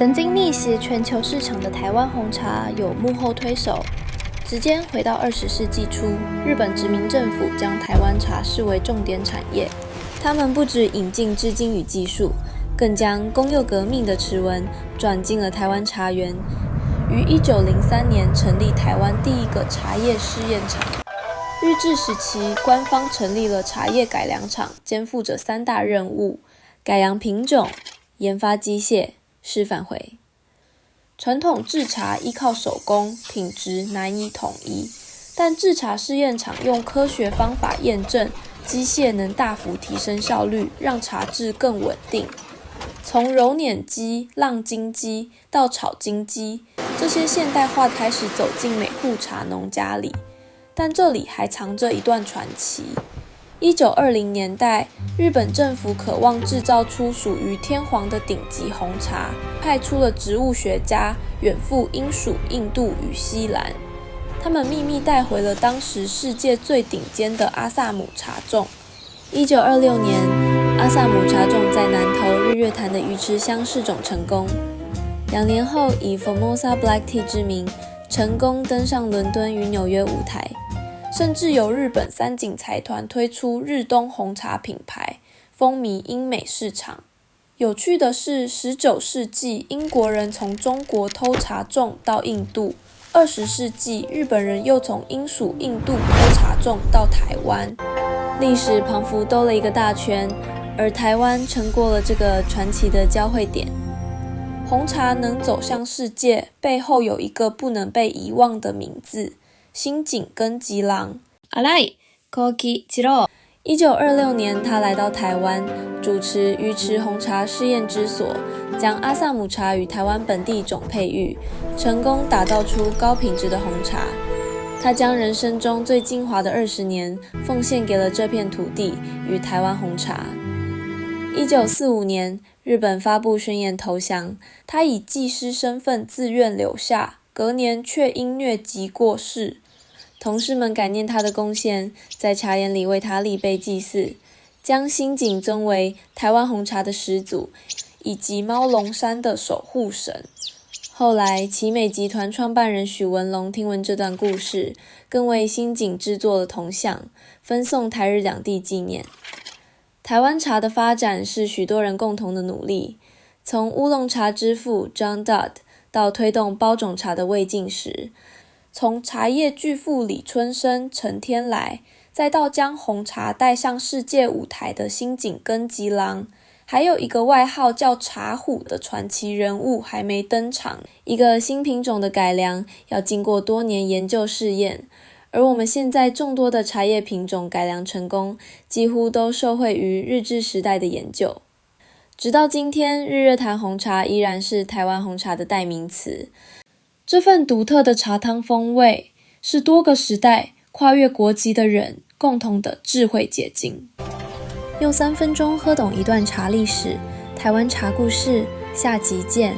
曾经逆袭全球市场的台湾红茶有幕后推手。时间回到20世纪初，日本殖民政府将台湾茶视为重点产业。他们不只引进资金与技术，更将工业革命的齿纹转进了台湾茶园，于1903年成立台湾第一个茶叶试验场。日治时期，官方成立了茶叶改良厂，肩负着3大任务：改良品种、研发机械、示范会。传统制茶依靠手工，品质难以统一，但制茶试验场用科学方法验证，机械能大幅提升效率，让茶质更稳定。从揉捻机、浪金机到炒金机，这些现代化开始走进每户茶农家里。但这里还藏着一段传奇。1920年代，日本政府渴望制造出属于天皇的顶级红茶，派出了植物学家远赴英属、印度与西兰。他们秘密带回了当时世界最顶尖的阿萨姆茶种。1926年，阿萨姆茶种在南投日月潭的鱼池乡试种成功。2年后，以 Formosa Black Tea 之名，成功登上伦敦与纽约舞台。甚至由日本三井财团推出日东红茶品牌，风靡英美市场。有趣的是，19世纪英国人从中国偷茶种到印度，20世纪日本人又从英属印度偷茶种到台湾。历史仿佛兜了一个大圈，而台湾撑过了这个传奇的交汇点。红茶能走向世界，背后有一个不能被遗忘的名字。新井根吉郎，1926年，他来到台湾，主持鱼池红茶试验之所，将阿萨姆茶与台湾本地种配育，成功打造出高品质的红茶。他将人生中最精华的20年奉献给了这片土地与台湾红茶。1945年，日本发布宣言投降，他以技师身份自愿留下，隔年却因疟疾过世。同事们感念他的贡献，在茶园里为他立碑祭祀，将新井尊为台湾红茶的始祖，以及猫龙山的守护神。后来，奇美集团创办人许文龙听闻这段故事，更为新井制作了铜像，分送台日两地纪念。台湾茶的发展是许多人共同的努力，从乌龙茶之父 John Dodd 到推动包种茶的魏晋时，从茶叶巨富李春生、陈天来，再到将红茶带上世界舞台的新井根吉郎，还有一个外号叫茶虎的传奇人物还没登场。一个新品种的改良要经过多年研究试验，而我们现在众多的茶叶品种改良成功，几乎都受惠于日治时代的研究。直到今天，日月潭红茶依然是台湾红茶的代名词。这份独特的茶汤风味，是多个时代、跨越国籍的人共同的智慧结晶。用3分钟喝懂一段茶历史，台湾茶故事，下集见。